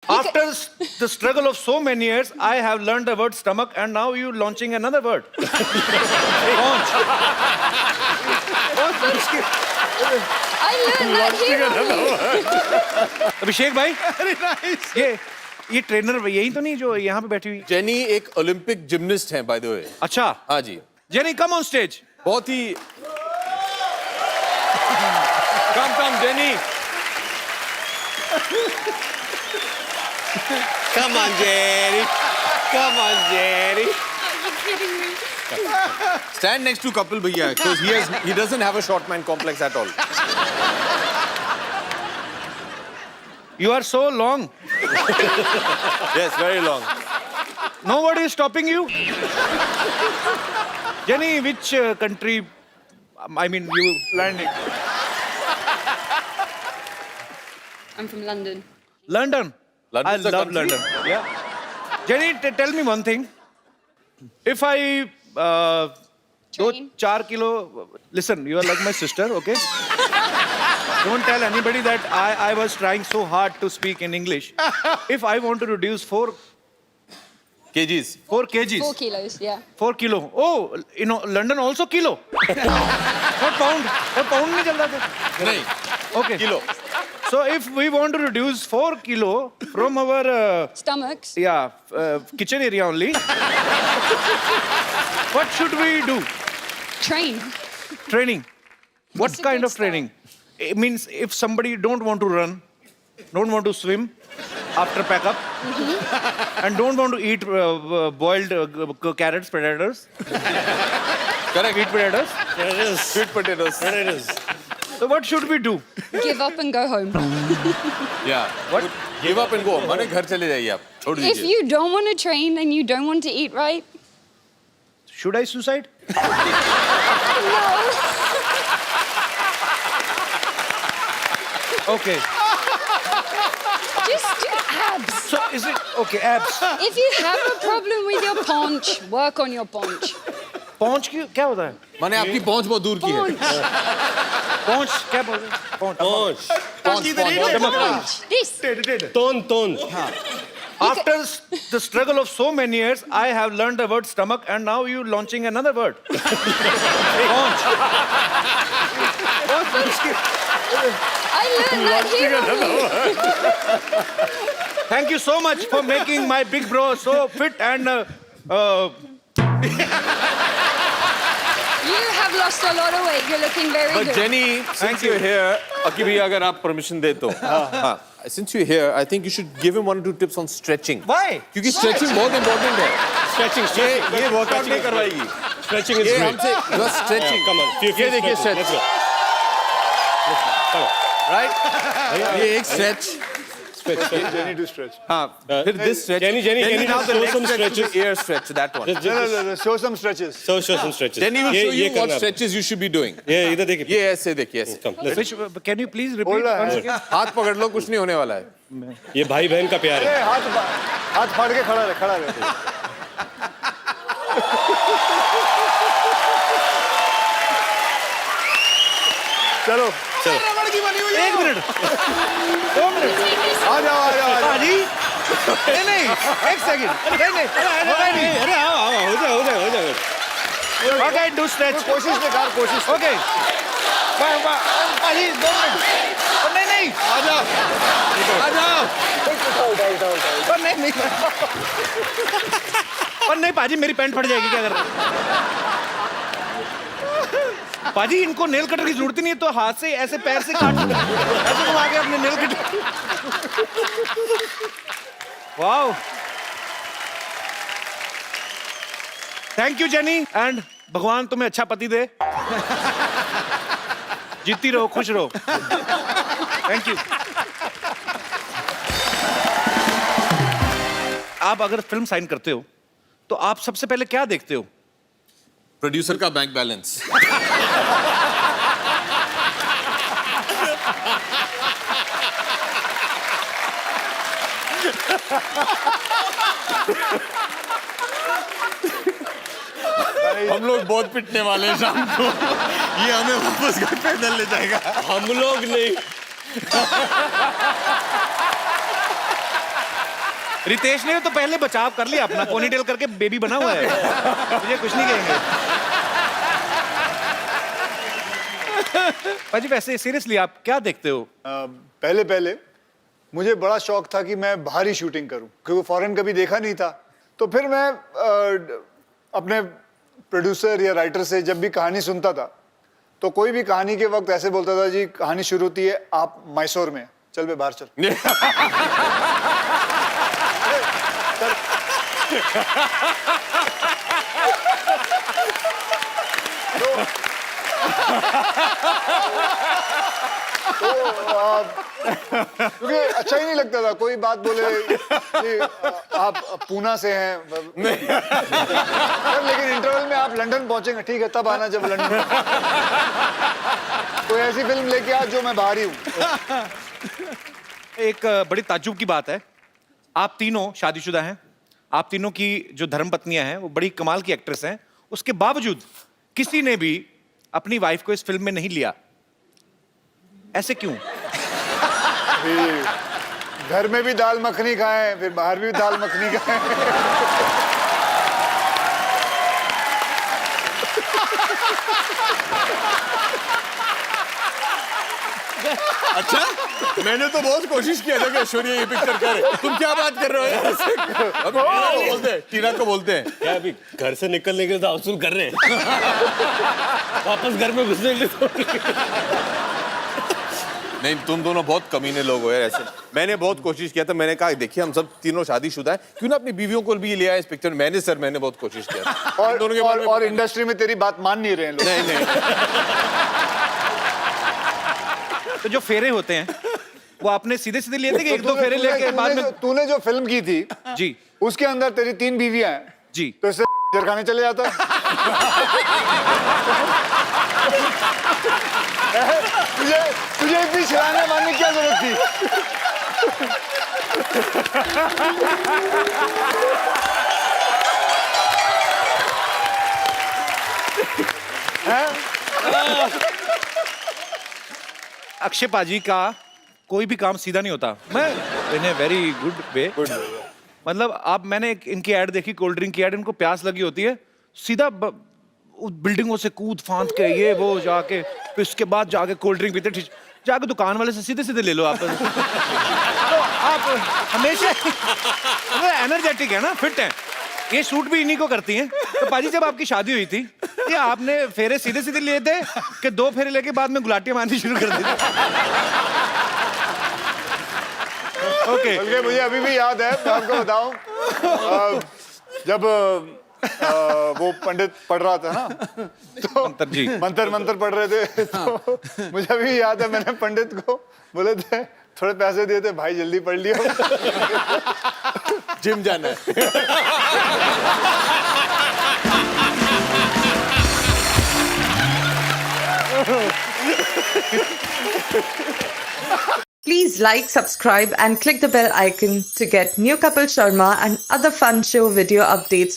After the struggle of so many years, I have learned the word stomach, and now you launching another word. Launch. I learned that here only. अभिषेक भाई, ये trainer यही तो नहीं जो यहाँ पे बैठी हुई? जेनी एक ओलंपिक जिम्नास्ट हैं बाय द वे। अच्छा। हाँ जी। Jenny come on stage. बहुत ही कम Jenny. Come on, Jerry. Come on, Jerry. Are you kidding me? Stand next to Kapil Bhaiya because he doesn't have a short man complex at all. You are so long. Yes, very long. Nobody is stopping you. Jenny, which country? I mean, you landed. I'm from London. London. London I is a love country? London. Yeah. Jenny, tell me one thing. If I Train? 4 kilo, listen, you are like my sister, okay? Don't tell anybody that I was trying so hard to speak in English. If I want to reduce 4 kgs. 4 kgs. 4 kilos, yeah. 4 kilo. Oh, you know, London also kilo. Not pound. Not pound नहीं चल रहा था. नहीं. Okay. Kilo. So if we want to reduce 4 kilo from our Stomachs. kitchen area only, what should we do? Train. Training. What It's a kind good of training? It means if somebody don't want to run, don't want to swim after pack up, and don't want to eat boiled carrots, potatoes. Correct. Eat potatoes. Sweet potatoes. So what should we do? Give up and go home. Yeah. What? Give up and go. माने घर चले जाइए आप. छोड़ If दीजिए. you don't want to train and you don't want to eat right, Should I suicide? Okay. just do abs. So is it okay? Abs. If you have a problem with your paunch, work on your paunch. पहुंच की क्या होता है? माने आपकी पहुंच बहुत दूर की है. Paunch. पहुंच क्या बोलते हैं? पहुंच. Paunch. This. Tone. After the struggle of so many years, I have learned the word stomach, and now you launching another word. Paunch. I learned that here only. Thank you so much for making my big bro so fit and. You have lost a lot of weight. You're looking very But good. Jenny, since you're here, अकी भैया अगर आप permission दे तो. हाँ. Since you're here, I think you should give him 1 or 2 tips on stretching. Why? क्योंकि stretching बहुत important है. Stretching. ये workout नहीं करवाएगी. Stretching is ये great. हमसे just stretching. Come on. ये देखिए stretch. Let's go. Right? ये एक stretch. Jenny to stretch. हाँ. फिर this stretch. Jenny, can you now the show next some stretch is stretches? the ear stretch. That one. Just- No, show some stretches. show some stretches. Then he will show ये you what करना है. stretches you should be doing. ये इधर देखिए. ये ऐसे देखिए ऐसे. Come, let's- Which, can you please repeat Hold on. once again? हाथ पकड़ लो कुछ नहीं होने वाला है. ये भाई बहन का प्यार है. ए, हाथ फाड़ के खड़ा रहे. चलो. एक मिनट 2 मिनट आ जाओ. पाजी नहीं एक सेकंड नहीं अरे आओ हो जाए. ओके डू स्ट्रेच कोशिश ने कर कोशिश. ओके पाजी 2 मिनट नहीं आ जाओ. और नहीं और नहीं पाजी मेरी पैंट फट जाएगी क्या कर रहे हो? पाजी इनको नेल कटर की जरूरत ही नहीं है तो हाथ से ऐसे पैर से काट ऐसे घुमा के अपने nail cutter. Wow thank you jenny and भगवान तुम्हें अच्छा पति दे. जीती रहो खुश रहो. Thank you. आप अगर फिल्म साइन करते हो तो आप सबसे पहले क्या देखते हो? प्रोड्यूसर का बैंक बैलेंस. हम लोग बहुत पिटने वाले हैं शाम को. ये हमें वापस घर पैदल ले जाएगा. हम लोग नहीं. रितेश ने तो पहले बचाव कर लिया अपना, पोनीटेल करके बेबी बना हुआ है, मुझे कुछ नहीं कहेंगे। पाजी वैसे सीरियसली आप क्या देखते हो? पहले पहले मुझे बड़ा शौक था कि मैं बाहर ही शूटिंग करूं, क्योंकि फॉरेन कभी देखा नहीं था। तो फिर मैं अपने प्रोड्यूसर या राइटर से जब भी कहानी सुनता था, तो कोई भी कहानी के वक्त ऐसे बोलता था, जी कहानी शुरू होती है आप मैसूर में, चल बे बाहर चल। क्योंकि अच्छा ही नहीं लगता था, कोई बात बोले कि आप पूना से हैं लेकिन इंटरवल में आप लंदन पहुंचेंगे, ठीक है तब आना जब लंदन। कोई ऐसी फिल्म लेके आ जो मैं बाहर ही हूँ। एक बड़ी ताज्जुब की बात है, आप तीनों शादीशुदा हैं, आप तीनों की जो धर्मपत्नियां हैं वो बड़ी कमाल की एक्ट्रेस हैं, उसके बावजूद किसी ने भी अपनी वाइफ को इस फिल्म में नहीं लिया, ऐसे क्यों? घर में भी दाल मखनी खाएं, फिर बाहर भी दाल मखनी खाएं। अच्छा, मैंने तो बहुत कोशिश किया था कि ऐश्वर्या ये पिक्चर करे, तुम क्या बात कर रहे हो? टीना को बोलते हैं क्या अभी घर से निकलने के लिए तो वसूल कर रहे हैं, वापस घर में घुसने के लिए तो नहीं, तुम दोनों बहुत कमीने लोग हो यार ऐसे। मैंने बहुत कोशिश किया था, मैंने कहा देखिए हम सब तीनों शादीशुदा हैं, क्यों ना अपनी बीवियों को भी ले आए इस पिक्चर में। मैंने बहुत कोशिश किया था। और इंडस्ट्री में तेरी बात मान नहीं रहे हैं लोग। नहीं तो जो फेरे होते हैं वो आपने सीधे सीधे लिए थे कि एक दो फेरे लेके बाद में? तूने जो फिल्म की थी जी उसके अंदर तेरी 3 बीवियां हैं जी, तो इससे खाने चले जाता। तुझे इतनी शिराने मारने की क्या जरूरत थी? अक्षय पाजी का कोई भी काम सीधा नहीं होता। मैं इन ए वेरी गुड वे, मतलब आप मैंने इनकी ऐड देखी, कोल्ड ड्रिंक की ऐड, इनको प्यास लगी होती है, सीधा बिल्डिंगों से कूद फांद के ये वो जाके, फिर उसके बाद जाके कोल्ड ड्रिंक पीते, जाके दुकान वाले से सीधे सीधे ले लो आप। तो आप हमेशा एनर्जेटिक है ना, फिट है। ये शूट भी इन्हीं को करती हैं। तो पाजी जब आपकी शादी हुई थी, ये आपने फेरे सीधे सीधे लिए थे कि 2 फेरे लेके बाद में गुलाटियां मारनी शुरू कर दी थी? ओके, बल्कि मुझे अभी भी याद है, मैं आपको बताऊं, जब वो पंडित पढ़ रहा था ना, तो मंत्र पढ़ रहे थे, तो मुझे अभी याद है मैंने पंडित को बोले थे थोड़े पैसे दिए थे, भाई जल्दी पढ़ लियो, जिम जाना है। Please like, subscribe and click the bell icon to get new Kapil Sharma and other fun show video updates